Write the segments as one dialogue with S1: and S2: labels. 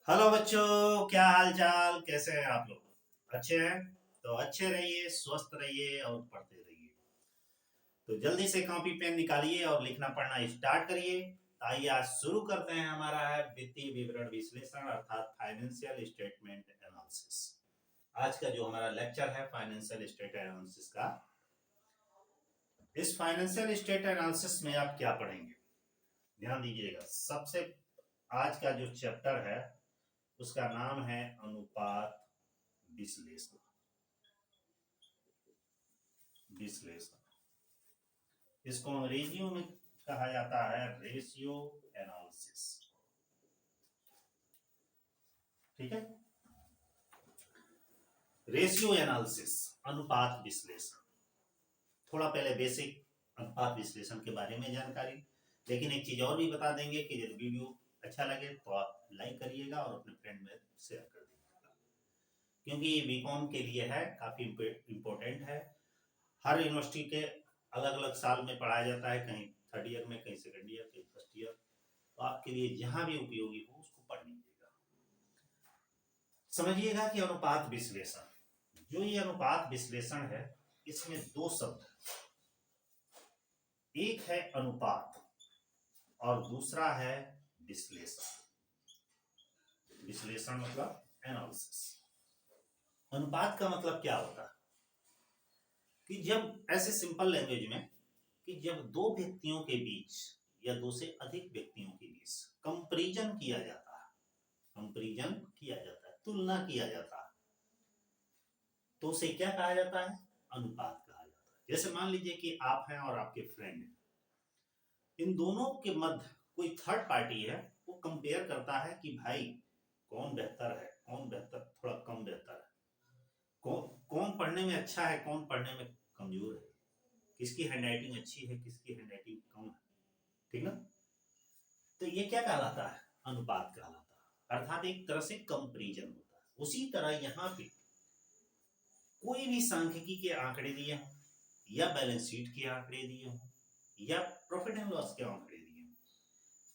S1: Hello बच्चों, क्या हाल चाल, कैसे हैं आप लोग? अच्छे हैं? तो अच्छे रहिए, स्वस्थ रहिए और पढ़ते रहिए। तो जल्दी से कॉपी पेन निकालिए और लिखना पढ़ना स्टार्ट करिए। आइए आज शुरू करते हैं। हमारा है वित्तीय विवरण विश्लेषण अर्थात फाइनेंशियल स्टेटमेंट एनालिसिस। आज का जो हमारा लेक्चर है फाइनेंशियल स्टेट एनालिसिस का, इस फाइनेंशियल स्टेट एनालिसिस में आप क्या पढ़ेंगे, ध्यान दीजिएगा। सबसे आज का जो चैप्टर है उसका नाम है अनुपात विश्लेषण। इसको अंग्रेजियों में कहा जाता है रेशियो एनालिसिस। ठीक है, रेशियो एनालिसिस, अनुपात विश्लेषण। थोड़ा पहले बेसिक अनुपात विश्लेषण के बारे में जानकारी, लेकिन एक चीज और भी बता देंगे कि यदि वीडियो अच्छा लगे तो आप लाइक करिएगा और अपने फ्रेंड में शेयर कर दीजिएगा, क्योंकि ये बीकॉम के लिए है, काफी इम्पोर्टेंट है। हर यूनिवर्सिटी के अलग अलग साल में पढ़ाया जाता है, कहीं थर्ड ईयर में, कहीं सेकंड ईयर, कहीं फर्स्ट ईयर। तो आपके लिए जहां भी उपयोगी हो उसको पढ़ लीजिएगा। समझिएगा कि अनुपात विश्लेषण, जो ये अनुपात विश्लेषण है, इसमें दो शब्द है। एक है अनुपात और दूसरा है विश्लेषण। विश्लेषण मतलब एनालिसिस। अनुपात का मतलब क्या होता है कि जब, ऐसे सिंपल लैंग्वेज में, कि जब दो व्यक्तियों के बीच या दो से अधिक व्यक्तियों के बीच कंपैरिजन किया जाता है, कंपैरिजन किया जाता है, तुलना किया जाता है, तो उसे क्या कहा जाता है? अनुपात कहा जाता है। जैसे मान लीजिए कि आप हैं और आपके फ्रेंड हैं, इन दोनों के मध्य कोई थर्ड पार्टी है, वो कंपेयर करता है कि भाई कौन बेहतर है, कौन बेहतर, थोड़ा कम बेहतर है, कौन कौन पढ़ने में अच्छा है, कौन पढ़ने में कमजोर है, किसकी हैंडराइटिंग अच्छी है, किसकी हैंडराइटिंग कम है। ठीक ना? तो ये क्या कहलाता है? अनुपात कहलाता है, अर्थात एक तरह से कंपैरिजन होता है। उसी तरह यहाँ पे कोई भी सांख्यिकी के आंकड़े दिए हों, या बैलेंस शीट के आंकड़े दिए हों, या प्रॉफिट एंड लॉस के आंकड़े दिए हों,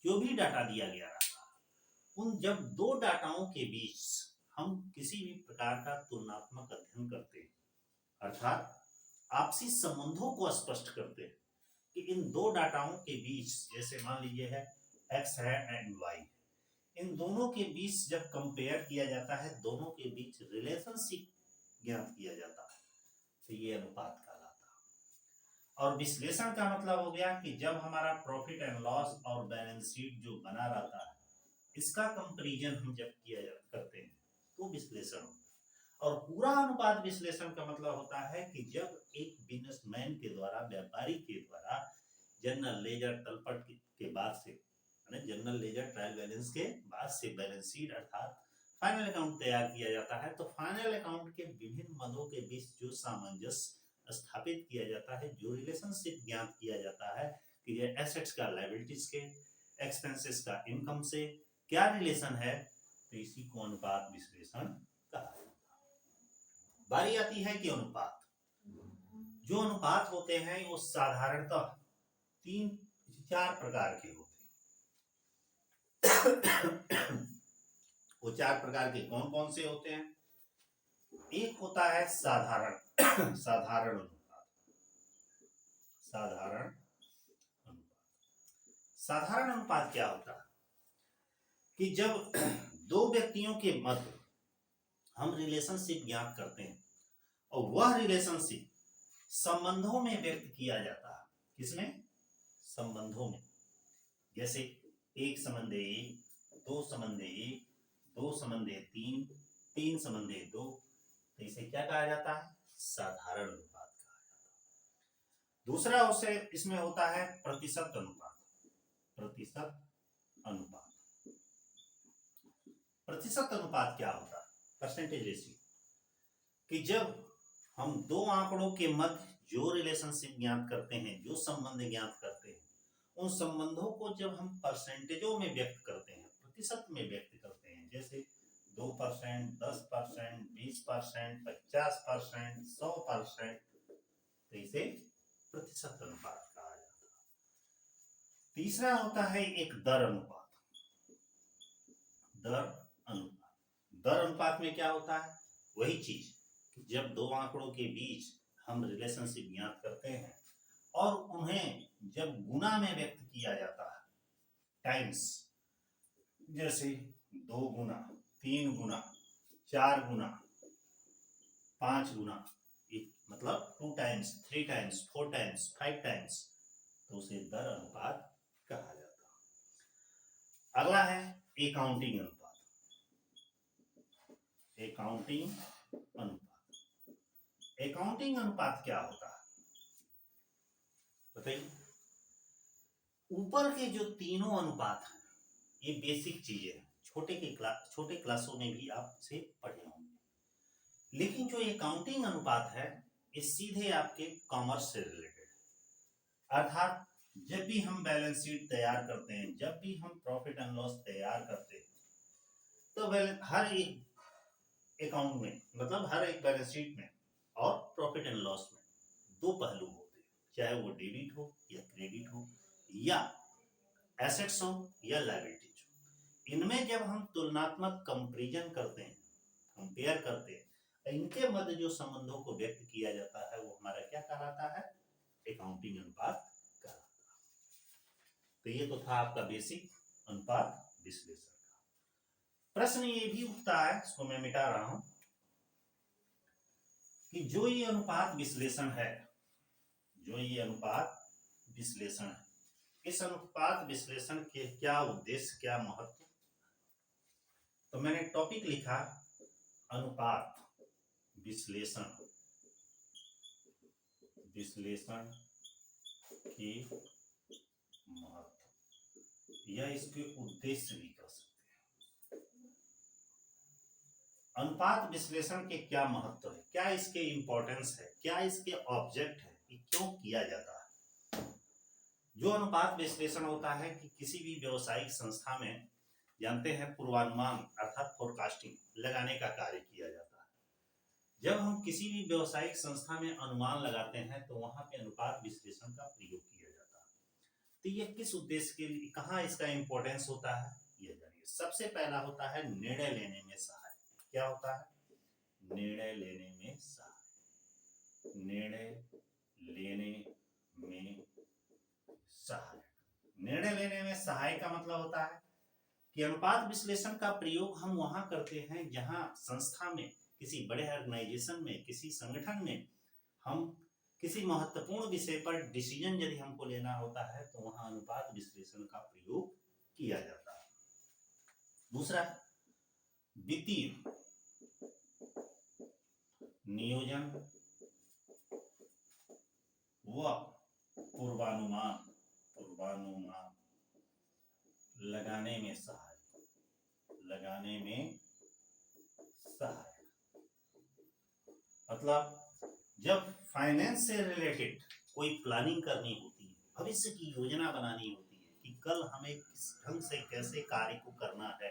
S1: जो भी डाटा दिया गया रहता है, उन जब दो डाटाओं के बीच हम किसी भी प्रकार का तुलनात्मक अध्ययन करते हैं, अर्थात आपसी संबंधों को स्पष्ट करते हैं कि इन दो डाटाओं के बीच, जैसे मान लीजिए है एक्स है एंड वाई, इन दोनों के बीच जब कंपेयर किया जाता है, दोनों के बीच रिलेशनशिप ज्ञात किया जाता है, तो ये अनुपात कहलाता है। और विश्लेषण का मतलब हो गया कि जब हमारा प्रॉफिट एंड लॉस और बैलेंस शीट जो बना रहता है, इसका कंपैरिजन हम जब करते हैं तो विश्लेषण होता है। और पूरा अनुपात विश्लेषण का मतलब होता है कि जब एक बिजनेसमैन के द्वारा, व्यापारी के द्वारा जनरल लेजर तलपट के बाद से, जनरल लेजर ट्रायल बैलेंस के बाद से बैलेंस शीट अर्थात फाइनल अकाउंट तैयार किया जाता है, तो फाइनल अकाउंट के विभिन्न मदों के बीच जो सामंजस्य स्थापित किया जाता है, जो रिलेशनशिप ज्ञात किया जाता है कि ये एसेट्स का लायबिलिटीज के, एक्सपेंसेस का इनकम से क्या रिलेशन है, तो इसी को अनुपात विश्लेषण कहा जाता है। बारी आती है कि अनुपात, जो अनुपात होते हैं वो साधारणतः तीन चार प्रकार के होते हैं। वो चार प्रकार के कौन कौन से होते हैं? एक होता है साधारण साधारण अनुपात। साधारण अनुपात, साधारण अनुपात क्या होता है कि जब दो व्यक्तियों के मध्य हम रिलेशनशिप ज्ञात करते हैं और वह रिलेशनशिप संबंधों में व्यक्त किया जाता है। किसमें? संबंधों में। जैसे एक संबंध एक, दो संबंध एक, दो संबंध तीन, तीन संबंध दो, तो इसे क्या कहा जाता है? साधारण अनुपात कहा जाता है। दूसरा उसे इसमें होता है प्रतिशत अनुपात। प्रतिशत अनुपात, प्रतिशत अनुपात क्या होता है? परसेंटेज रेशियो, कि जब हम दो आंकड़ों के मध्य जो रिलेशनशिप ज्ञात करते हैं, जो संबंध ज्ञात करते हैं, उन संबंधों को जब हम परसेंटेजों में व्यक्त करते हैं, प्रतिशत में व्यक्त करते हैं, जैसे 2%, 10%, 20%, 50%, 100%, तो इसे प्रतिशत अनुपात कहा जाता है। तीसरा होता है एक दर अनुपात। दर अनुपात, दर अनुपात में क्या होता है, वही चीज, जब दो आंकड़ों के बीच हम रिलेशनशिप ज्ञात करते हैं और उन्हें जब गुना में व्यक्त किया जाता है, टाइम्स, जैसे 2 गुना, 3 गुना, 4 गुना, 5 गुना, मतलब 2 टाइम्स, 3 टाइम्स, 4 टाइम्स, 5 टाइम्स, तो उसे दर अनुपात कहा जाता है। अगला है अकाउंटिंग अनुपात। अकाउंटिंग अनुपात, अकाउंटिंग अनुपात क्या होता है बताइए। ऊपर के जो तीनों अनुपात हैं ये बेसिक चीजें हैं, छोटे क्लासों में भी आप इसे पढ़े होंगे, लेकिन जो अकाउंटिंग अनुपात है ये सीधे आपके कॉमर्स से रिलेटेड है। अर्थात जब भी हम बैलेंस शीट तैयार करते हैं, जब भी हम प्रॉफिट एंड लॉस तैयार करते हैं, तो हर एक अकाउंट में, मतलब हर एक बैलेंस शीट में और प्रॉफिट एंड लॉस में दो पहलू होते हैं, चाहे वो डेबिट हो या क्रेडिट हो, या एसेट्स हो या लायबिलिटीज हो। इनमें जब हम तुलनात्मक कंपैरिजन करते हैं, कंपेयर करते हैं, इनके मध्य जो संबंधों को व्यक्त किया जाता है वो हमारा क्या कहलाता है, अकाउंटिंग अनुपात कहलाता है। तो ये तो था आपका बेसिक अनुपात विश्लेषण का। प्रश्न ये भी उठता है, इसको मैं मिटा रहा हूं, कि जो ये अनुपात विश्लेषण है, जो ये अनुपात विश्लेषण है, इस अनुपात विश्लेषण के क्या उद्देश्य, क्या महत्व। तो मैंने टॉपिक लिखा अनुपात विश्लेषण, विश्लेषण के महत्व या इसके उद्देश्य भी कह सकते हैं। अनुपात विश्लेषण के क्या महत्व है, क्या इसके इंपॉर्टेंस है, क्या इसके ऑब्जेक्ट है, कि क्यों किया जाता है। जो अनुपात विश्लेषण होता है कि किसी भी व्यवसायिक संस्था में, जानते हैं, पूर्वानुमान अर्थात फोरकास्टिंग लगाने का कार्य किया जाता है। जब हम किसी भी व्यवसायिक संस्था में अनुमान लगाते हैं तो वहां पे अनुपात विश्लेषण का प्रयोग किया जाता है। तो ये किस उद्देश्य के लिए, कहाँ इसका इंपॉर्टेंस होता है, ये जानिए। सबसे पहला होता है निर्णय लेने में सहायक। क्या होता है, निर्णय लेने में सहायक, निर्णय लेने में सहायक। निर्णय लेने में सहायक का मतलब होता है कि अनुपात विश्लेषण का प्रयोग हम वहां करते हैं जहां संस्था में, किसी बड़े ऑर्गेनाइजेशन में, किसी संगठन में हम किसी महत्वपूर्ण विषय पर डिसीजन यदि हमको लेना होता है तो वहां अनुपात विश्लेषण का प्रयोग किया जाता है। दूसरा, वित्तीय नियोजन व पूर्वानुमान, पूर्वानुमान लगाने में सहायक, लगाने में सहायक। मतलब जब फाइनेंस से रिलेटेड कोई प्लानिंग करनी होती है, भविष्य की योजना बनानी होती है कि कल हमें किस ढंग से कैसे कार्य को करना है,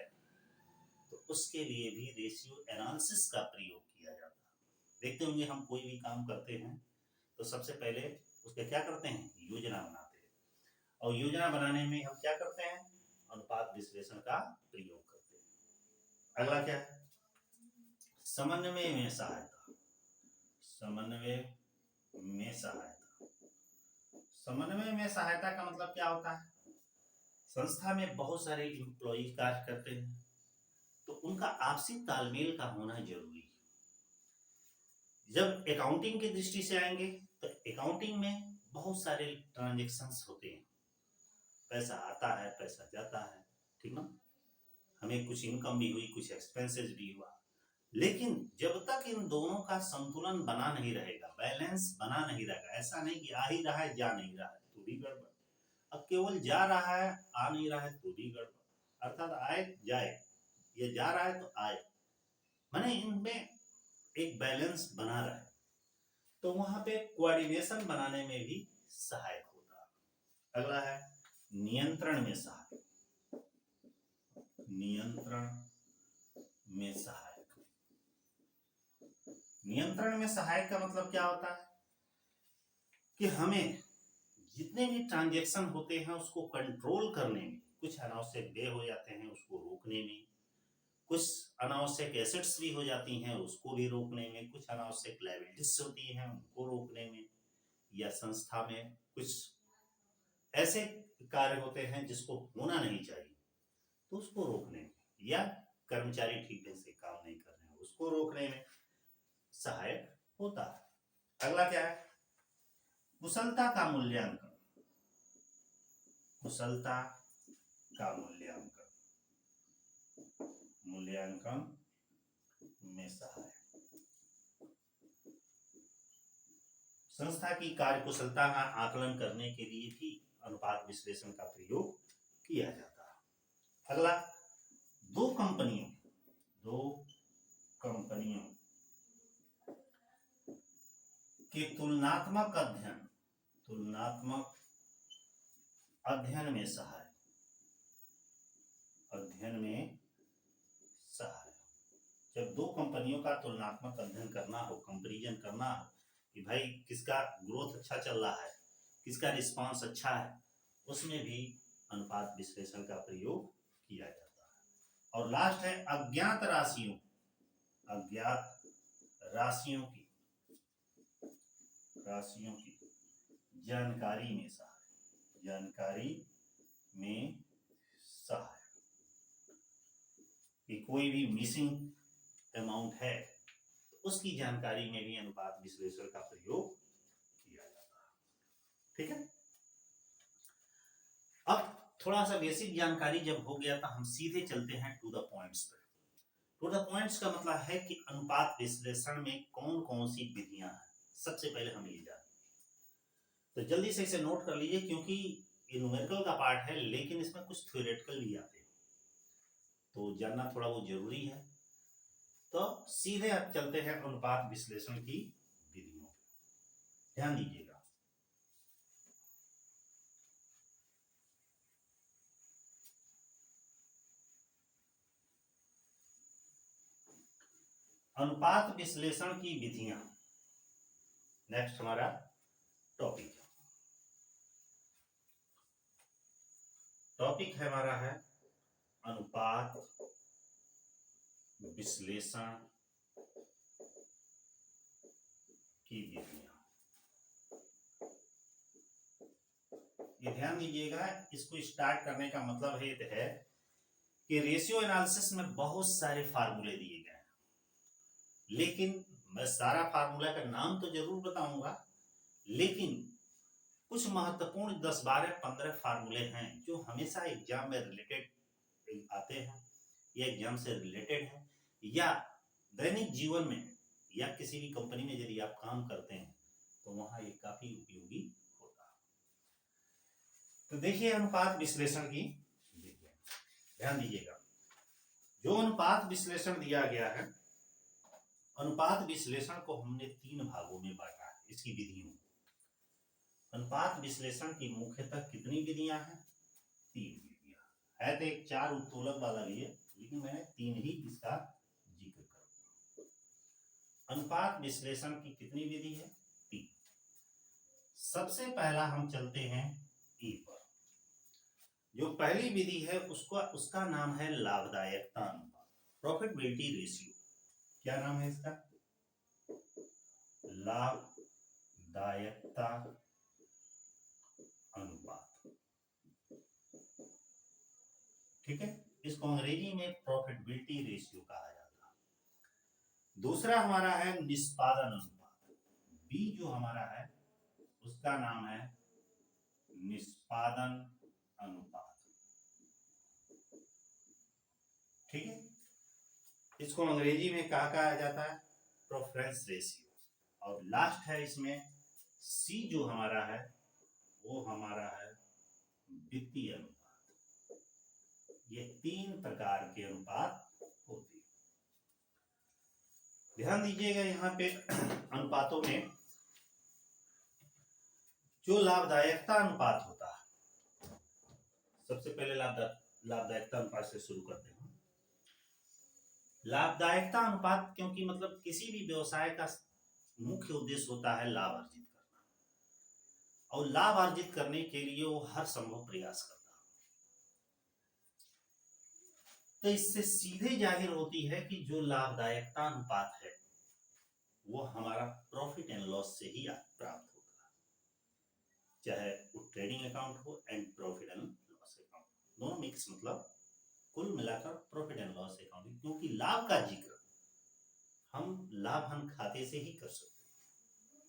S1: तो उसके लिए भी रेशियो एनालिसिस का प्रयोग किया जाता है। देखते होंगे हम कोई भी काम करते हैं तो सबसे पहले उसके क्या करते हैं, योजना बनाते हैं, और योजना बनाने में हम क्या करते हैं, अनुपात विश्लेषण का प्रयोग करते हैं। अगला क्या है, समन्वय में सहायता, समन्वय में सहायता। समन्वय में सहायता का मतलब क्या होता है, संस्था में बहुत सारे एम्प्लॉय कार्य करते हैं तो उनका आपसी तालमेल का होना जरूरी है। जब अकाउंटिंग की दृष्टि से आएंगे तो अकाउंटिंग में बहुत सारे ट्रांजैक्शंस होते हैं, पैसा आता है, पैसा जाता है, ठीक ना, हमें कुछ इनकम भी हुई, कुछ एक्सपेंसेस भी हुआ, लेकिन जब तक इन दोनों का संतुलन बना नहीं रहेगा, बैलेंस बना नहीं रहेगा, ऐसा नहीं कि आ ही रहा है जा नहीं रहा है तो भी गड़बड़, अब केवल जा रहा है आ नहीं रहा है तो भी गड़बड़, अर्थात आए जाए, ये जा रहा है तो आए, माने इनमें एक बैलेंस बना रहे, तो वहां पे कोऑर्डिनेशन बनाने में भी सहायक होता है। अगला है नियंत्रण में सहायक, नियंत्रण में सहायक। नियंत्रण में सहायक का मतलब क्या होता है कि हमें जितने भी ट्रांजैक्शन होते हैं उसको कंट्रोल करने में, कुछ अनावश्यक व्यय हो जाते हैं उसको रोकने में, कुछ अनावश्यक एसेट्स भी हो जाती हैं, उसको भी रोकने में, कुछ अनावश्यक लायबिलिटीज होती हैं उनको रोकने में, या संस्था में कुछ ऐसे कार्य होते हैं जिसको होना नहीं चाहिए तो उसको रोकने में, या कर्मचारी ठीक ढंग से काम नहीं कर रहे हैं उसको रोकने में सहायक होता है। अगला क्या है? कुशलता का मूल्यांकन। कुशलता का मूल्यांकन में सहायक। संस्था की कार्यकुशलता का आकलन करने के लिए भी अनुपात विश्लेषण का प्रयोग किया जाता है। अगला, दो कंपनियों के तुलनात्मक अध्ययन में सहायक। जब दो कंपनियों का तुलनात्मक अध्ययन करना हो, कंपैरिजन करना हो कि भाई किसका ग्रोथ अच्छा चल रहा है, किसका रिस्पांस अच्छा है, उसमें भी अनुपात विश्लेषण का प्रयोग किया जाता है। और लास्ट है अज्ञात राशियों की जानकारी में सहायक। कि कोई भी मिसिंग अमाउंट है तो उसकी जानकारी में भी अनुपात विश्लेषण का प्रयोग किया जाता है। ठीक है, अब थोड़ा सा बेसिक जानकारी जब हो गया तो हम सीधे चलते हैं टू द पॉइंट्स पर। टू द पॉइंट्स का मतलब है कि अनुपात विश्लेषण में कौन कौन सी विधियां हैं, सबसे पहले हम ये जानें। तो जल्दी से इसे नोट कर लीजिए क्योंकि ये न्यूमेरिकल का पार्ट है लेकिन इसमें कुछ थ्योरेटिकल भी आते हैं तो जानना थोड़ा वो जरूरी है। तो सीधे अब चलते हैं अनुपात विश्लेषण की विधियों। ध्यान दीजिएगा, अनुपात विश्लेषण की विधियां नेक्स्ट हमारा टॉपिक है हमारा है अनुपात विश्लेषण की विधियां। ये ध्यान दीजिएगा, इसको स्टार्ट करने का मतलब है कि रेशियो एनालिसिस में बहुत सारे फार्मूले दिए गए हैं, लेकिन मैं सारा फार्मूला का नाम तो जरूर बताऊंगा, लेकिन कुछ महत्वपूर्ण 10, 12, 15 फार्मूले हैं जो हमेशा एग्जाम में रिलेटेड आते हैं या एग्जाम से रिलेटेड है, या दैनिक जीवन में या किसी भी कंपनी में यदि आप काम करते हैं तो वहां ये काफी उपयोगी होता है। तो देखिए अनुपात विश्लेषण की ध्यान दीजिएगा, जो अनुपात विश्लेषण दिया गया है, अनुपात विश्लेषण को हमने 3 भागों में बांटा है इसकी विधियों। अनुपात विश्लेषण की मुख्यतः कितनी विधियां हैं? 3 विधियां है। तो एक 4 उत्तोलक वाला भी है लेकिन मैंने 3 ही इसका जिक्र करूंगा। अनुपात विश्लेषण की कितनी विधि है? 3। सबसे पहला हम चलते हैं ए पर। जो पहली विधि है उसका नाम है लाभदायकता अनुपात, प्रॉफिटेबिलिटी रेशियो। क्या नाम है इसका? लाभदायकता अनुपात। ठीक है, इसको अंग्रेजी में प्रॉफिटेबिलिटी रेशियो कहा जाता है। दूसरा हमारा है निष्पादन अनुपात, बी जो हमारा है उसका नाम है निष्पादन अनुपात। ठीक है, इसको अंग्रेजी में कहा जाता है प्रेफरेंस रेशियो। और लास्ट है इसमें सी जो हमारा है वो हमारा है वित्तीय अनुपात। ये 3 प्रकार के अनुपात होते हैं। ध्यान दीजिएगा यहाँ पे अनुपातों में जो लाभदायकता अनुपात होता है, सबसे पहले लाभदायकता अनुपात से शुरू करते हैं। लाभदायकता अनुपात क्योंकि मतलब किसी भी व्यवसाय का मुख्य उद्देश्य होता है लाभ अर्जित करना, और लाभ अर्जित करने के लिए वो हर संभव प्रयास करता है। तो इससे सीधे जाहिर होती है कि जो लाभदायकता अनुपात है वो हमारा प्रॉफिट एंड लॉस से ही प्राप्त होगा, चाहे वो ट्रेडिंग अकाउंट हो and profit and loss account, दोनों मिक्स, मतलब कुल मिलाकर प्रॉफिट एंड लॉस अकाउंट, क्योंकि लाभ का जिक्र हम लाभ हानि खाते से ही कर सकते हैं।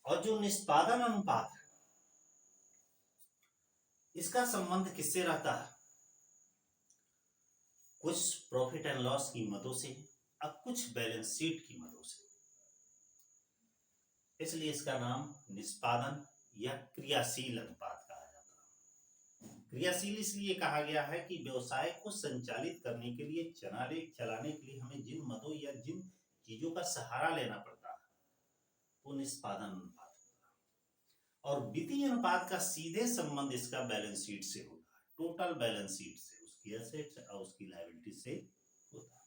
S1: और जो निष्पादन अनुपात है इसका संबंध किससे रहता है? कुछ प्रॉफिट एंड लॉस की मदों से और कुछ बैलेंस शीट की मदों से, इसलिए इसका नाम निष्पादन या क्रियाशील अनुपात कहा जाता है। क्रियाशील इसलिए कहा गया है कि व्यवसाय को संचालित करने के लिए, चलाने के लिए हमें जिन मदों या जिन चीजों का सहारा लेना पड़ता है वो निष्पादन अनुपात होता है। और वित्तीय अनुपात का सीधे संबंध इसका बैलेंस शीट से होता है, टोटल बैलेंस शीट से, उसकी एसेट्स और उसकी लायबिलिटी से होता है।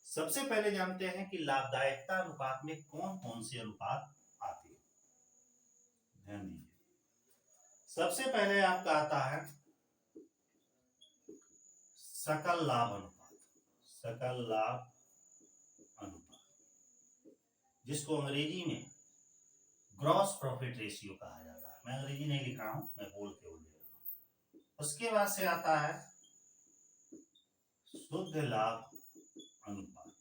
S1: सबसे पहले जानते हैं कि लाभदायकता अनुपात में कौन कौन से अनुपात आते हैं। ध्यान दीजिए, सबसे पहले आपका आता है सकल लाभ अनुपात। सकल लाभ अनुपात, जिसको अंग्रेजी में ग्रॉस प्रॉफिट रेशियो कहा जाता है। मैं अंग्रेजी नहीं लिख रहा हूं, मैं बोल के बोल रहा हूं। उसके बाद से आता है शुद्ध लाभ अनुपात,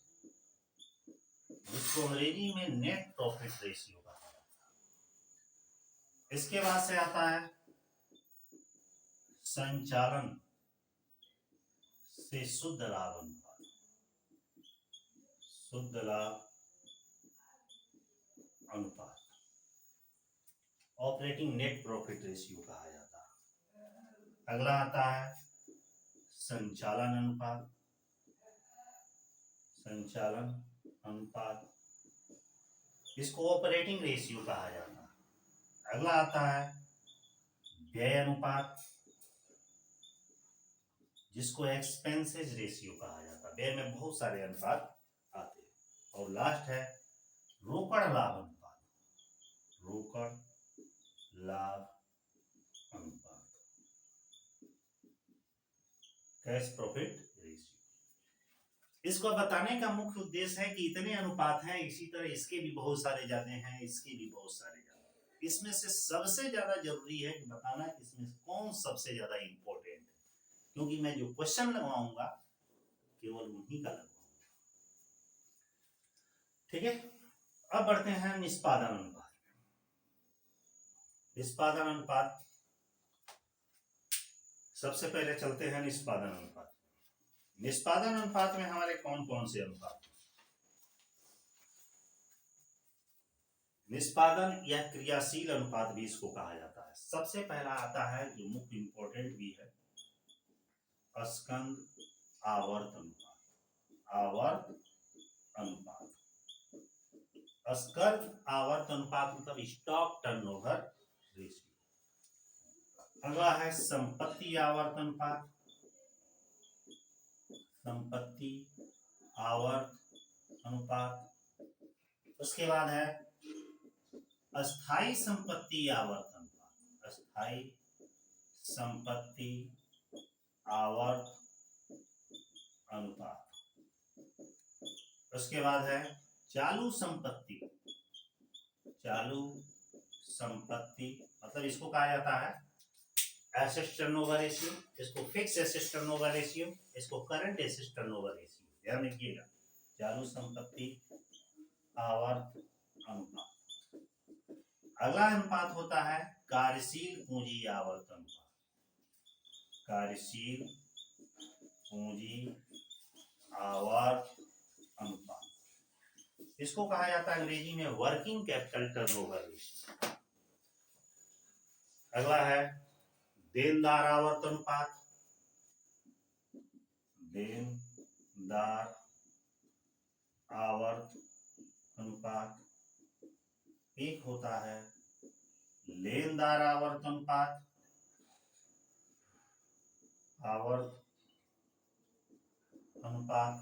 S1: जिसको अंग्रेजी में नेट प्रॉफिट रेशियो कहा जाता है। इसके बाद से आता है संचालन से शुद्ध लाभ अनुपात, शुद्ध लाभ अनुपात, ऑपरेटिंग नेट प्रॉफिट रेशियो कहा जाता है। अगला आता है संचालन अनुपात, संचालन अनुपात, इसको ऑपरेटिंग रेशियो कहा जाता है। अगला आता है व्यय अनुपात, जिसको एक्सपेंसेस रेशियो कहा जाता है। व्यय में बहुत सारे अनुपात आते हैं। और लास्ट है रोकड़ लाभ अनुपात, रोकड़ लाभ अनुपात, कैश प्रॉफिट रेशियो। इसको बताने का मुख्य उद्देश्य है कि इतने अनुपात हैं, इसी तरह इसके भी बहुत सारे जाते हैं, इसके भी बहुत सारे जाते हैं। इसमें से सबसे ज्यादा जरूरी है कि बताना कि इसमें कौन सबसे ज्यादा इंपॉर्टेंट है, क्योंकि मैं जो क्वेश्चन लगवाऊंगा केवल उन्हीं का लगवाऊंगा। ठीक है, अब बढ़ते हैं निष्पादन अनुपात। निष्पादन अनुपात, सबसे पहले चलते हैं निष्पादन अनुपात। निष्पादन अनुपात में हमारे कौन कौन से अनुपात? निष्पादन या क्रियाशील अनुपात भी इसको कहा जाता है। सबसे पहला आता है जो मुख्य इंपॉर्टेंट भी है, स्कंद आवर्त अनुपात। आवर्त अनुपात, स्कंद आवर्त अनुपात मतलब स्टॉक टर्नओवर रेशियो। अगला है संपत्ति आवर्त अनुपात, संपत्ति आवर्त अनुपात। उसके बाद है अस्थाई संपत्ति आवर्त अनुपात, अस्थाई संपत्ति आवर्त अनुपात। उसके बाद है चालू संपत्ति, चालू संपत्ति मतलब इसको कहा जाता है एसेट टर्नओवर रेशियो, इसको फिक्स एसेट टर्नओवर रेशियो, इसको करंट एसेट टर्नओवर रेशियो। ध्यान रखिएगा, चालू संपत्ति आवर्त अनुपात। अगला अनुपात होता है कार्यशील पूंजी आवर्त अनुपात, कार्यशील पूंजी आवर्त अनुपात। इसको कहा जाता है अंग्रेजी में वर्किंग कैपिटल टर्नओवर रेशियो। अगला है देनदार आवर्त अनुपात, देनदार आवर्त अनुपात। एक होता है लेनदार आवर्त अनुपात, आवर्त अनुपात,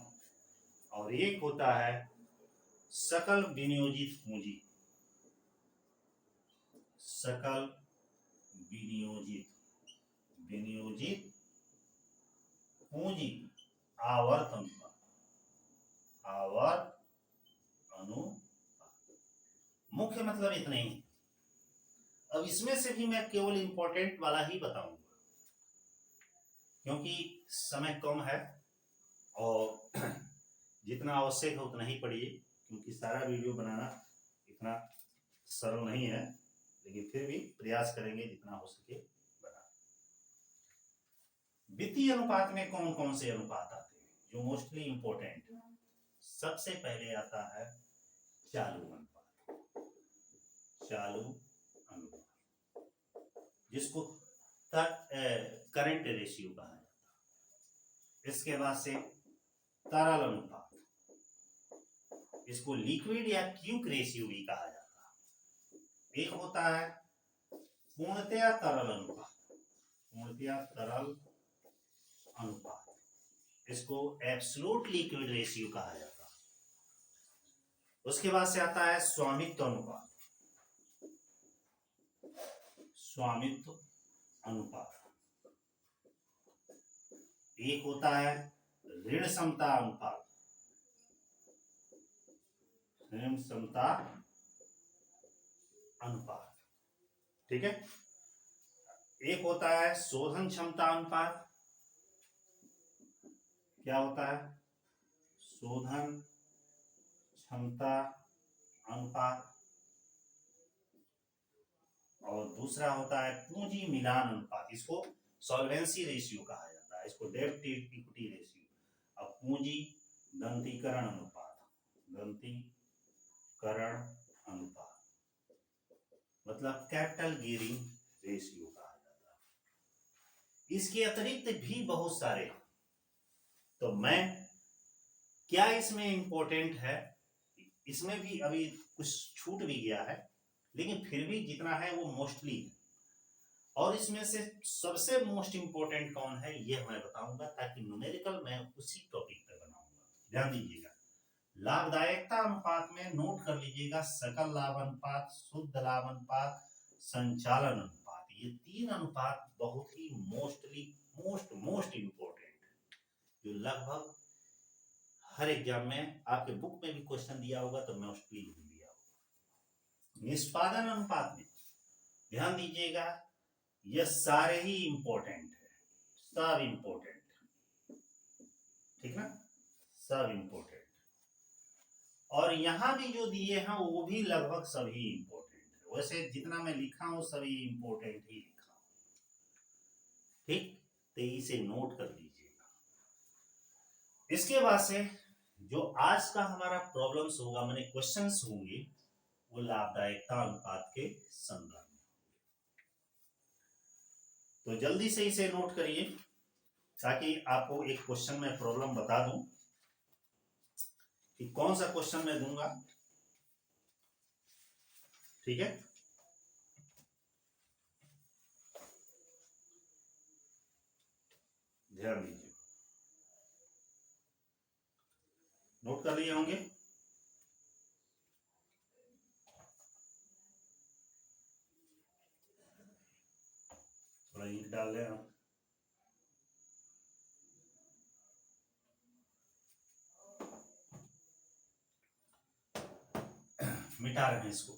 S1: और एक होता है सकल विनियोजित पूंजी, सकल विनियोजित पूंजी आवर्त अनुपात, आवर्त अनुपात, मुख्य मतलब इतने ही। अब इसमें से भी मैं केवल इंपॉर्टेंट वाला ही बताऊंगा क्योंकि समय कम है और जितना आवश्यक है उतना ही पढ़िए, क्योंकि सारा वीडियो बनाना इतना सरल नहीं है, लेकिन फिर भी प्रयास करेंगे जितना हो सके बना। वित्तीय अनुपात में कौन कौन से अनुपात आते हैं जो मोस्टली इंपॉर्टेंट है? सबसे पहले आता है चालू अनुपात, चालू अनुपात जिसको करंट रेशियो कहा जाता है। इसके बाद से तरल अनुपात, इसको लिक्विड या क्यूक रेशियो भी कहा जाता है। एक होता है पूर्णतया तरल अनुपात, पूर्णतया तरल अनुपात, इसको एब्सोल्यूट लिक्विड रेशियो कहा जाता है। उसके बाद से आता है स्वामित्व अनुपात, स्वामित्व अनुपात। एक होता है ऋण क्षमता अनुपात, ऋण क्षमता अनुपात, ठीक है। एक होता है शोधन क्षमता अनुपात, क्या होता है? शोधन क्षमता अनुपात। और दूसरा होता है पूंजी मिलान अनुपात, इसको सॉल्वेंसी रेशियो कहा जाता है, इसको डेब्ट इक्विटी रेशियो। अब पूंजी दंतीकरण अनुपात, दंतीकरण अनुपात मतलब कैपिटल गियरिंग रेशियो कहा जाता है। इसके अतिरिक्त भी बहुत सारे, तो मैं क्या इसमें इंपॉर्टेंट है, इसमें भी अभी कुछ छूट भी गया है, लेकिन फिर भी जितना है वो मोस्टली है। और इसमें से सबसे मोस्ट इंपॉर्टेंट कौन है यह मैं बताऊंगा, ताकि न्यूमेरिकल मैं उसी टॉपिक पे बनाऊंगा। ध्यान दीजिएगा, लाभदायकता अनुपात में नोट कर लीजिएगा सकल लाभ अनुपात, शुद्ध लाभ अनुपात, संचालन अनुपात। ये तीन अनुपात बहुत ही मोस्ट इंपॉर्टेंट है, जो लगभग हर एग्जाम में आपके बुक में भी क्वेश्चन दिया होगा तो मोस्टली दिया होगा। निष्पादन अनुपात में ध्यान दीजिएगा, ये सारे ही इंपॉर्टेंट है, सब इंपॉर्टेंट, ठीक ना, सब इंपॉर्टेंट। और यहां भी जो दिए हैं वो भी लगभग सभी इंपॉर्टेंट है। वैसे जितना मैं लिखा हूं सभी इंपॉर्टेंट ही लिखा हूं, ठीक, तो इसे नोट कर लीजिएगा। इसके बाद से जो आज का हमारा प्रॉब्लम्स होगा, मैंने क्वेश्चंस होंगे, वो लाभदायकता अनुपात के संदर्भ में। तो जल्दी से इसे नोट करिए ताकि आपको एक क्वेश्चन में प्रॉब्लम बता दूं कि कौन सा क्वेश्चन मैं दूंगा, ठीक है। ध्यान दीजिए, नोट कर लिए होंगे। थोड़ा ईंट डाल लें हम। मिटा रहे हैं इसको।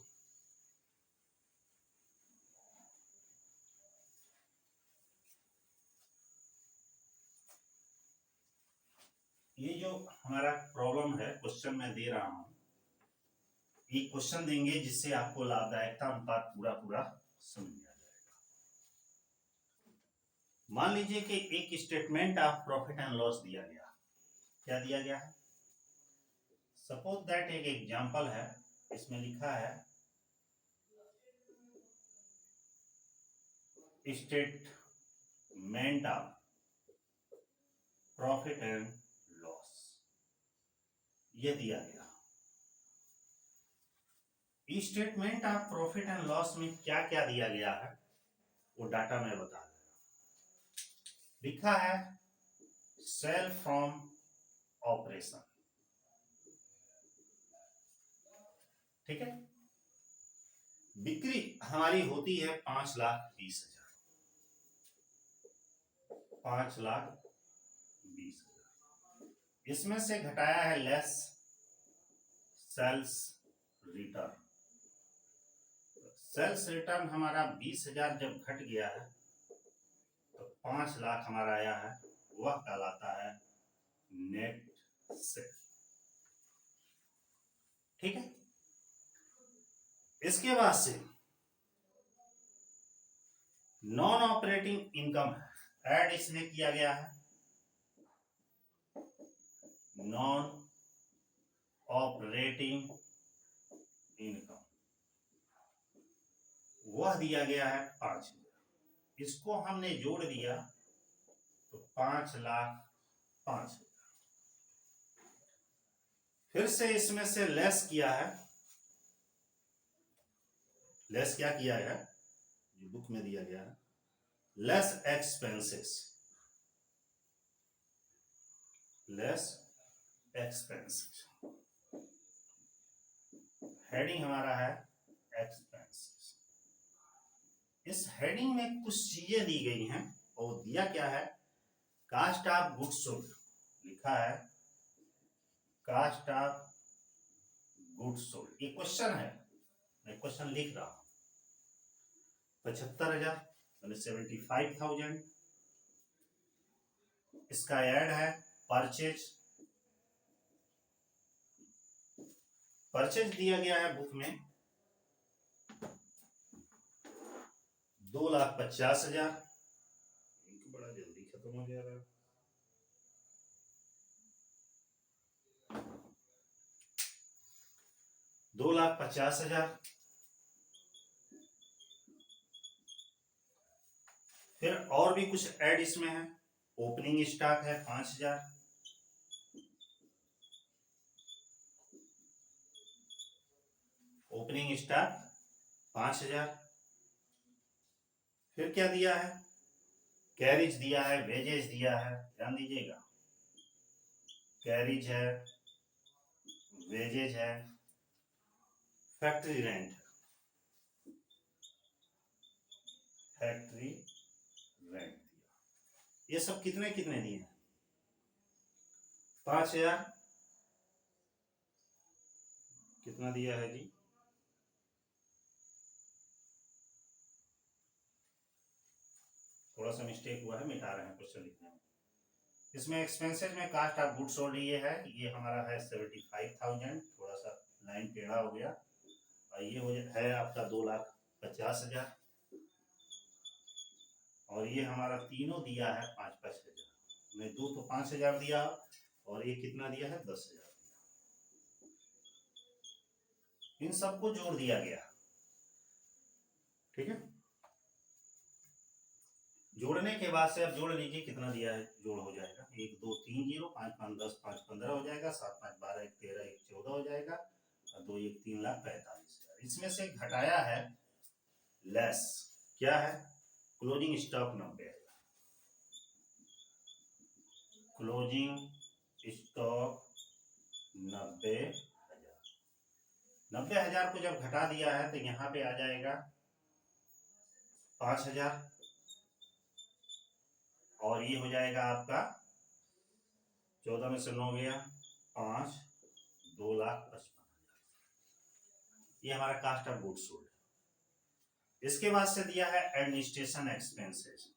S1: ये जो हमारा प्रॉब्लम है, क्वेश्चन मैं दे रहा हूं, एक क्वेश्चन देंगे जिससे आपको लाभदायकता अनुपात पूरा पूरा समझ आ जाएगा। मान लीजिए कि एक statement of profit and loss दिया गया। क्या दिया गया है? सपोज दैट एक एग्जांपल है, इसमें लिखा है statement of profit and loss, ये दिया गया। Statement of profit and loss में क्या क्या दिया गया है वो डाटा में बता देगा। लिखा है सेल फ्रॉम ऑपरेशन, ठीक है। बिक्री हमारी होती है 5,20,000, 5,20,000। 20,000। इसमें से घटाया है less sales return. Sales return हमारा 20,000 जब घट गया है तो 5 लाख हमारा आया है, वह कहलाता है नेट सेल। ठीक है। इसके बाद से नॉन ऑपरेटिंग इनकम ऐड इसमें किया गया है। नॉन ऑपरेटिंग इनकम वह दिया गया है 5,000। इसको हमने जोड़ दिया तो 5,05,000। फिर से इसमें से लेस किया है। लेस क्या किया है, जो बुक में दिया गया है, less expenses. Less expenses heading हमारा है एक्सपेंसेस। इस हेडिंग में कुछ चीजें दी गई हैं और दिया क्या है, कास्ट ऑफ गुड्स सोल्ड लिखा है, कास्ट ऑफ गुड्स सोल्ड। ये क्वेश्चन है, मैं क्वेश्चन लिख रहा हूं। 75,000 यानी 75,000। इसका ऐड है परचेज। परचेज दिया गया है बुक में 2,50,000। बड़ा जल्दी खत्म हो जा रहा है। 2,50,000। फिर और भी कुछ ऐड इसमें है। ओपनिंग स्टॉक है 5,000। Opening stock 5,000। फिर क्या दिया है, कैरिज दिया है, वेजेज दिया है, ध्यान दीजिएगा। कैरिज है, वेजेज है, फैक्ट्री रेंट, फैक्ट्री रेंट दिया। ये सब कितने कितने दिए हैं, 5,000। कितना दिया है जी, थोड़ा सा मिस्टेक हुआ है, मिटा रहे हैं क्वेश्चन लिखने में। इसमें एक्सपेंसेस में कास्ट ऑफ गुड्स सोल्ड ये है, ये हमारा है 75,000। थोड़ा सा लाइन टेढ़ा हो गया। और ये है आपका 2,50,000। और ये हमारा तीनों दिया है 5-5 हजार। मैं 2 तो 5,000 दिया और ये कितना दिया है 10,000। इन सबको जोड़ दिया गया। ठीक है। जोड़ने के बाद से अब जोड़ लीजिए कितना दिया है, जोड़ हो जाएगा 1 2 3 0, 5 5 10, 5 15 हो जाएगा, 7 5 12, 1 13, 1 14 हो जाएगा, और 2 1 3,45,000। इसमें से घटाया है लेस, क्या है, क्लोजिंग स्टॉक 90,000। Closing stock 90,000। 90,000 को जब घटा दिया है तो यहाँ पे आ जाएगा 5,000। और ये हो जाएगा आपका 14 में से 9 गया 5, 2,55,000। ये हमारा कास्ट ऑफ गुड्स सोल्ड। इसके बाद से दिया है administration expenses.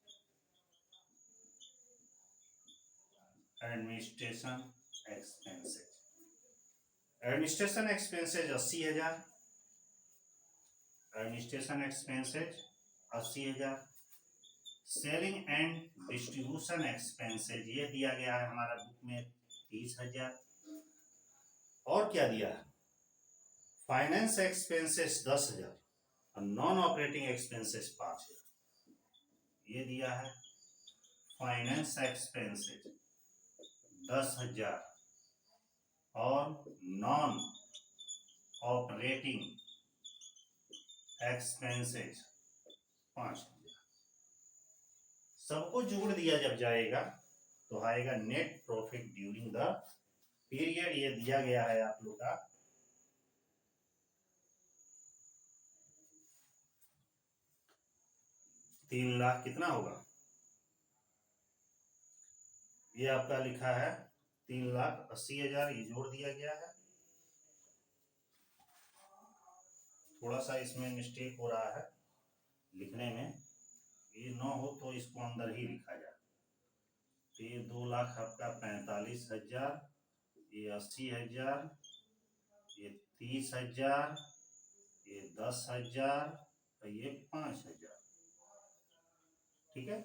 S1: Administration expenses, administration expenses 80,000। Administration expenses 80,000। Selling and distribution expenses ये दिया गया है हमारा बुक में 30,000। और क्या दिया है, फाइनेंस एक्सपेंसेस 10,000 और नॉन ऑपरेटिंग एक्सपेंसेस 5,000। ये दिया है फाइनेंस एक्सपेंसेस 10,000 और नॉन ऑपरेटिंग एक्सपेंसेस 5,000। सबको जोड़ दिया जब जाएगा तो आएगा net profit during the period. ये दिया गया है आप लोग का 3 लाख कितना होगा, ये आपका लिखा है 3,80,000, ये जोड़ दिया गया है। थोड़ा सा इसमें मिस्टेक हो रहा है लिखने में, ये 9 हो तो इसको अंदर ही लिखा जाए। तो ये 2,00,000 आपका 45,000, ये 80,000, ये 30,000, ये 10,000 और ये 5,000। ठीक है।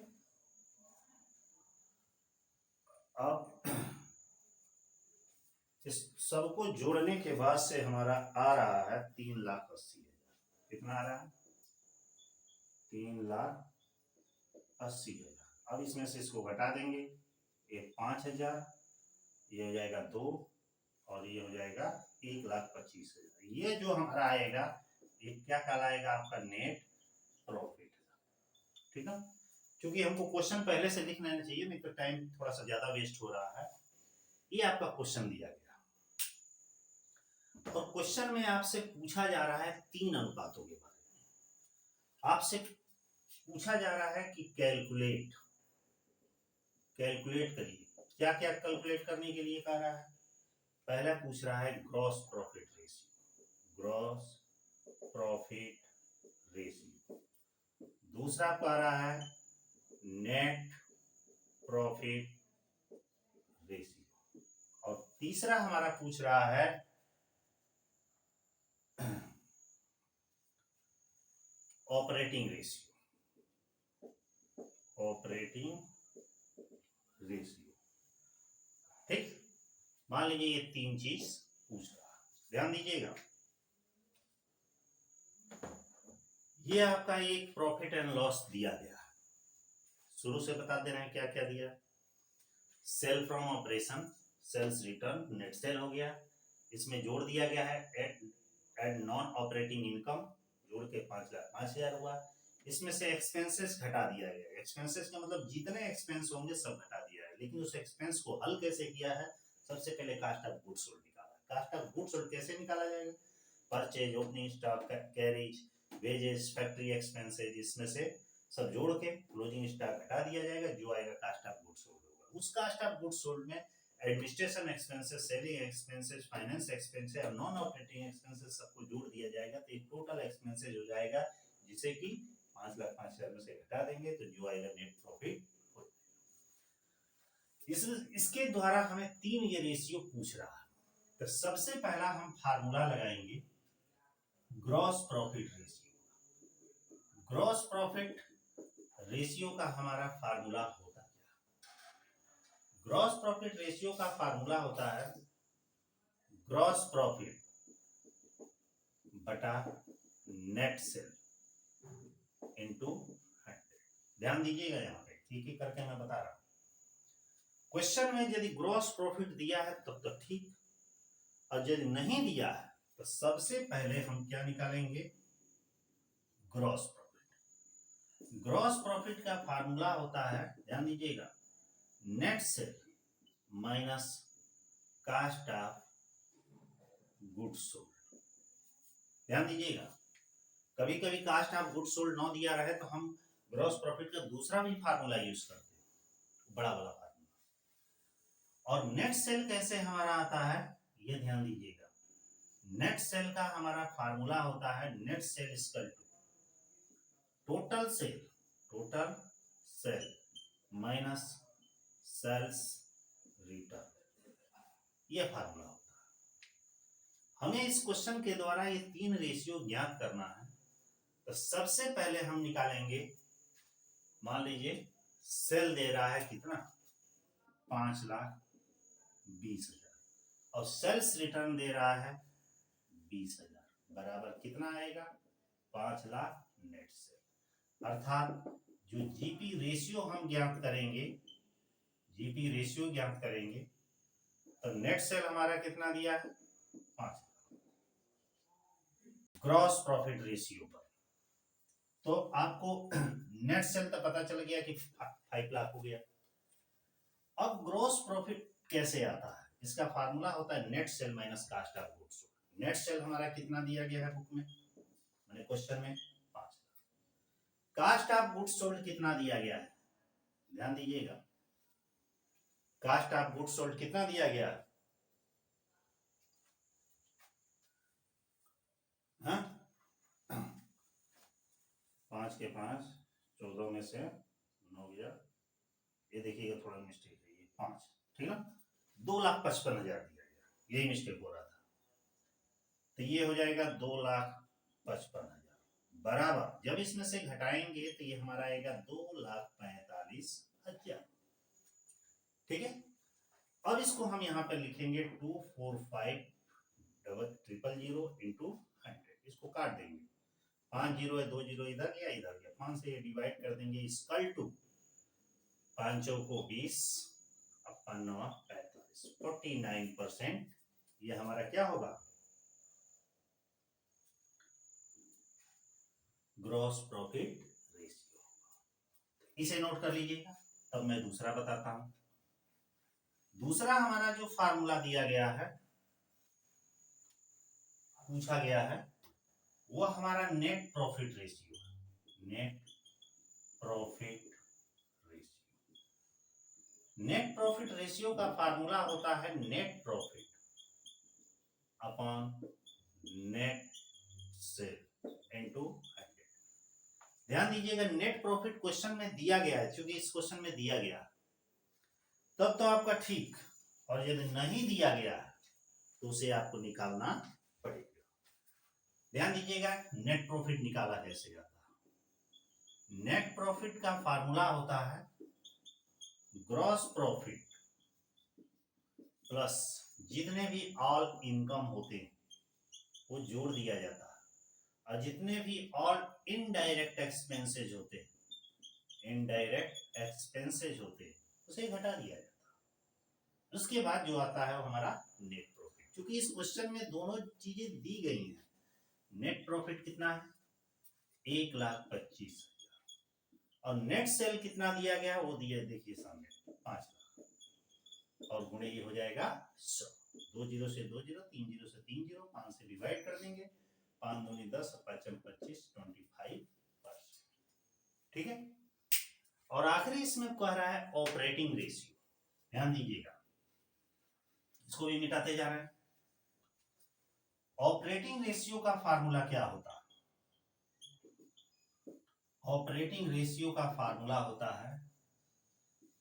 S1: अब इस सबको जोड़ने के बाद से हमारा आ रहा है 3,80,000। कितना आ रहा है? 3,80,000। अब इसमें से इसको घटा देंगे, ये 5,000, ये हो जाएगा 2 और ये हो जाएगा 1,25,000। ये जो हमारा आएगा ये क्या कहलाएगा? आपका नेट प्रॉफिट। ठीक है। क्योंकि हमको क्वेश्चन पहले से लिख लेना चाहिए, नहीं तो टाइम थोड़ा सा ज्यादा वेस्ट हो रहा है। ये आपका क्वेश्चन दिया गया और क्वेश्चन में आपसे पूछा जा रहा है 3 अनुपातों के बारे में। आपसे पूछा जा रहा है कि कैलकुलेट करिए। क्या क्या कैलकुलेट करने के लिए कह रहा है? पहला पूछ रहा है ग्रॉस प्रॉफिट रेशियो। दूसरा कह रहा है नेट प्रॉफिट रेशियो। और तीसरा हमारा पूछ रहा है ऑपरेटिंग रेशियो। ठीक। मान लीजिए ये 3 चीज पूछ रहा है, ध्यान दीजिएगा। ये आपका एक प्रॉफिट एंड लॉस दिया गया है। शुरू से बता दे रहे हैं क्या क्या दिया। Sale from operation, sales return, net sale हो गया। इसमें जोड़ दिया गया है एड नॉन ऑपरेटिंग इनकम, जोड़ के 5,05,000 हुआ। इसमें से एक्सपेंसेस घटा दिया गया। एक्सपेंसेस का मतलब जितने एक्सपेंस होंगे सब घटा दिया है। लेकिन उस एक्सपेंस को हल कैसे किया है? सबसे पहले कास्ट ऑफ गुड्स सोल्ड निकाला। कास्ट ऑफ गुड्स सोल्ड कैसे निकाला जाएगा? Purchase, opening stock, carriage, wages, factory expenses, इसमें से सब जोड़ के क्लोजिंग स्टॉक घटा दिया जाएगा, जो आएगा कास्ट ऑफ गुड्स सोल्ड होगा। उस कास्ट ऑफ गुड्स सोल्ड में administration expenses, selling expenses, finance expenses और नॉन ऑपरेटिंग एक्सपेंसेस सबको जोड़ दिया जाएगा। तो एक टोटल एक्सपेंसेस हो जाएगा, जिसे कि 5,05,000 में से घटा देंगे तो जो आएगा नेट प्रॉफिट। इसके द्वारा हमें 3 ये रेशियो पूछ रहा है। तो सबसे पहला हम फार्मूला लगाएंगे gross profit ratio. Gross profit ratio का हमारा फार्मूला होता है, ग्रॉस प्रॉफिट रेशियो का फार्मूला होता है ग्रॉस प्रॉफिट बटा नेट सेल इनटू 100। ध्यान दीजिएगा, यहाँ पे ठीक ही करके मैं बता रहा हूं। क्वेश्चन में यदि ग्रॉस प्रॉफिट दिया है तब तो ठीक, और यदि नहीं दिया है तो सबसे पहले हम क्या निकालेंगे? Gross profit. ग्रॉस प्रॉफिट का फार्मूला होता है, ध्यान दीजिएगा, net sale minus cost of goods sold. ध्यान दीजिएगा, कभी कभी कास्ट ऑफ गुड्स सोल्ड न दिया रहे तो हम ग्रॉस प्रॉफिट का दूसरा भी फार्मूला यूज करते हैं, बड़ा वाला फार्मूला। और नेट सेल कैसे हमारा आता है ये ध्यान दीजिएगा। नेट सेल का हमारा फार्मूला होता है net sale equal to total sale minus sales return. ये फार्मूला होता है। हमें इस क्वेश्चन के द्वारा ये 3 रेशियो ज्ञात करना है। तो सबसे पहले हम निकालेंगे, मान लीजिए सेल दे रहा है कितना? 5,20,000 और सेल्स रिटर्न दे रहा है 20,000, बराबर कितना आएगा? 5 लाख नेट सेल। अर्थात जो जीपी रेशियो हम ज्ञात करेंगे, तो नेट सेल हमारा कितना दिया है? 5 लाख। ग्रॉस प्रॉफिट रेशियो पर तो आपको नेट सेल तो पता चल गया कि 5 लाख हो गया। अब ग्रॉस प्रॉफिट कैसे आता है? इसका फार्मूला होता है net sale minus cost of goods sold. Net sale हमारा कितना दिया गया है बुक में, मैंने क्वेश्चन में? 5 lakh. Cost of goods sold कितना दिया गया है? ध्यान दीजिएगा, कास्ट ऑफ गुड्स सोल्ड कितना दिया गया? हाँ, 5 के 5, 14 में से 9 गया, ये देखिएगा थोड़ा मिस्टेक है, ये 5, ठीक ना, 2,55,000 दिया गया, यही मिस्टेक हो रहा था। तो ये हो जाएगा 2,55,000 बराबर, जब इसमें से घटाएंगे तो ये हमारा आएगा 2,45,000, ठीक है। अब इसको हम यहाँ पर लिखेंगे 245,000 इंटू 100, इसको काट देंगे, 5 जीरो है, 2 जीरो इधर गया इधर गया, 5 से ये डिवाइड कर देंगे, इक्वल टू 5 को 20, 45, 49%, ये हमारा क्या होगा? Gross profit ratio. इसे नोट कर लीजिएगा। तब मैं दूसरा बताता हूं। दूसरा हमारा जो फार्मूला दिया गया है, पूछा गया है, वो हमारा नेट प्रॉफिट रेशियो है। Net profit ratio, net profit ratio का फार्मूला होता है net profit upon net sale into 100। ध्यान दीजिएगा, नेट प्रॉफिट क्वेश्चन में दिया गया है, क्योंकि इस क्वेश्चन में दिया गया तब तो आपका ठीक, और यदि नहीं दिया गया तो उसे आपको निकालना पड़ेगा। ध्यान दीजिएगा, नेट प्रॉफिट निकाला कैसे जाता है। नेट प्रॉफिट का फार्मूला होता है ग्रॉस प्रॉफिट प्लस जितने भी ऑल इनकम होते हैं वो जोड़ दिया जाता है, और जितने भी ऑल इनडायरेक्ट एक्सपेंसेज होते हैं, इनडायरेक्ट एक्सपेंसेज होते हैं, उसे घटा दिया जाता है। उसके बाद जो आता है वो हमारा नेट प्रॉफिट। क्योंकि इस क्वेश्चन में दोनों चीजें दी गई हैं। नेट प्रॉफिट कितना है? 1,25,000, और नेट सेल कितना दिया गया वो दिया, देखिए सामने 5 लाख, और गुणे ये हो जाएगा 100, 2 जीरो से 2 जीरो, 3 जीरो से 3 जीरो, 5 से डिवाइड कर देंगे, 5 दूनी 10, 5 25, 25%, ठीक है। और आखिरी इसमें कह रहा है ऑपरेटिंग रेशियो। ध्यान दीजिएगा, इसको भी मिटाते जा रहे हैं। ऑपरेटिंग रेशियो का फार्मूला क्या होता है? ऑपरेटिंग रेशियो का फार्मूला होता है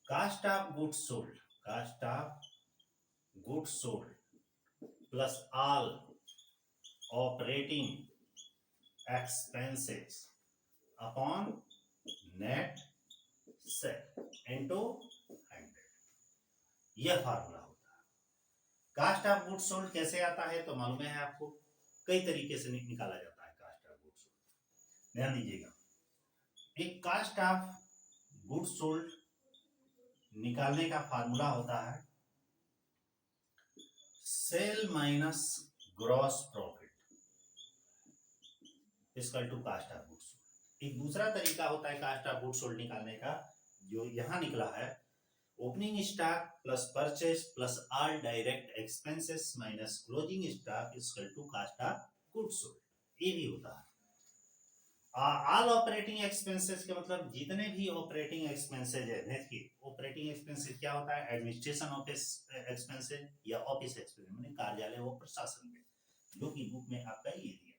S1: cost of goods sold, cost of goods sold plus all operating expenses upon net sale into 100, यह फार्मूला होता है। कास्ट ऑफ गुड्स सोल्ड कैसे आता है तो मालूम है आपको, कई तरीके से निकाला जाता है कास्ट ऑफ गुड्स सोल्ड। ध्यान दीजिएगा, एक कास्ट ऑफ गुड्स सोल्ड निकालने का फार्मूला होता है sale minus gross profit equal to cost of goods sold. एक दूसरा तरीका होता है कास्ट ऑफ गुड्स सोल्ड निकालने का, जो यहां निकला है, opening stock plus purchase plus all direct expenses minus closing stock equal to cost of goods sold. ये भी होता है। ऑल ऑपरेटिंग एक्सपेंसेस के मतलब जितने भी ऑपरेटिंग एक्सपेंसेज है, देखिए ऑपरेटिंग एक्सपेंसेज क्या होता है? एडमिनिस्ट्रेशन ऑफिस एक्सपेंसेज या ऑफिस एक्सपेंसेज, माने कार्यालय व प्रशासन में, जो कि बुक में आपका ये दिया।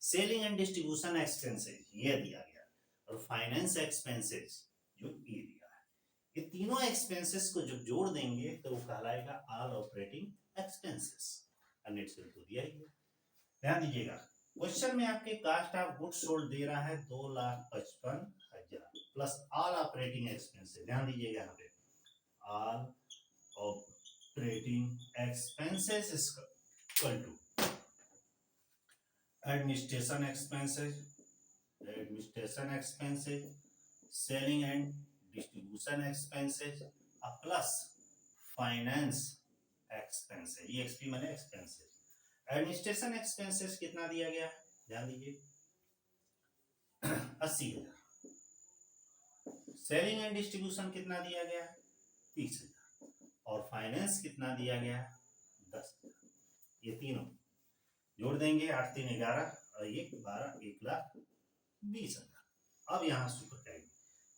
S1: सेलिंग एंड डिस्ट्रीब्यूशन एक्सपेंसेज ये दिया गया, और फाइनेंस एक्सपेंसेज जो ये दिया है। ये तीनों एक्सपेंसेस को जब जोड़ देंगे तो वो कहलाएगा ऑल ऑपरेटिंग एक्सपेंसेस, और नेट सेल तो दिया ही है। ध्यान दीजिएगा, क्वेश्चन में आपके कास्ट ऑफ गुड्स सोल्ड दे रहा है 2,55,000 प्लस ऑल ऑपरेटिंग एक्सपेंसेस। ध्यान दीजिएगा यहाँ पे all operating expenses equal to administration expenses, administration expenses, selling and distribution expenses plus finance expenses. ये एक्सपी माने एक्सपेंसेस। एडमिनिस्ट्रेशन एक्सपेंसेस कितना दिया गया? ध्यान दीजिए 80,000। सेलिंग एंड डिस्ट्रीब्यूशन कितना दिया गया? 30,000। और फाइनेंस कितना दिया गया? 10,000। ये तीनों जोड़ देंगे, 8 3 11 और 1 12, 1,20,000। अब यहां सुपर करेंगे,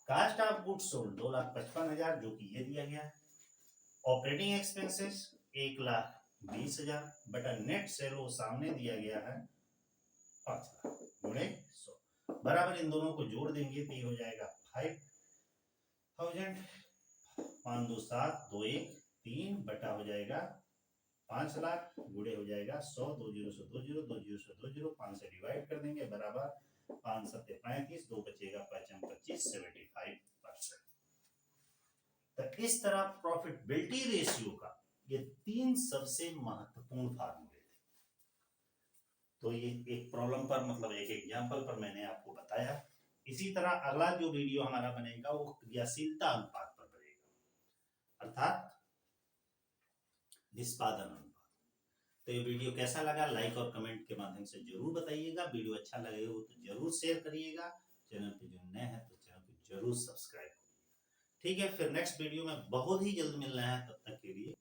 S1: कास्ट ऑफ गुड्स सोल्ड 2,55,000 जो कि ये दिया गया है, ऑपरेटिंग एक्सपेंसेस 1,20,000 बटा नेट सेल वो सामने दिया गया है 5 लाख गुणे 100 बराबर इन दोनों को जोड़ देंगे तो ये हो जाएगा 5,000 5 2 7 2 1 3 बटा हो जाएगा 5 लाख गुणे हो जाएगा 100 2 0 से 2 0 2 0 से 2 0 5 से डिवाइड कर देंगे बराबर 5 7 35 2 बचेगा 5 25 75%। तो इस तरह प्रॉफिटेबिलिटी रेशियो का ये 3 सबसे महत्वपूर्ण फार्मूले थे। तो ये एक प्रॉब्लम पर मतलब एक एग्जांपल पर मैंने आपको बताया। इसी तरह अगला जो वीडियो हमारा बनेगा वो क्रियाशीलता अनुपात पर बनेगा अर्थात निष्पादन अनुपात। तो ये वीडियो कैसा लगा लाइक और कमेंट के माध्यम से जरूर बताइएगा। वीडियो अच्छा लगे हो तो जरूर शेयर करिएगा। चैनल पे जो नए हैं तो चैनल को जरूर सब्सक्राइब करिए। ठीक है, फिर नेक्स्ट वीडियो में बहुत ही जल्द मिलना है, तब तक के लिए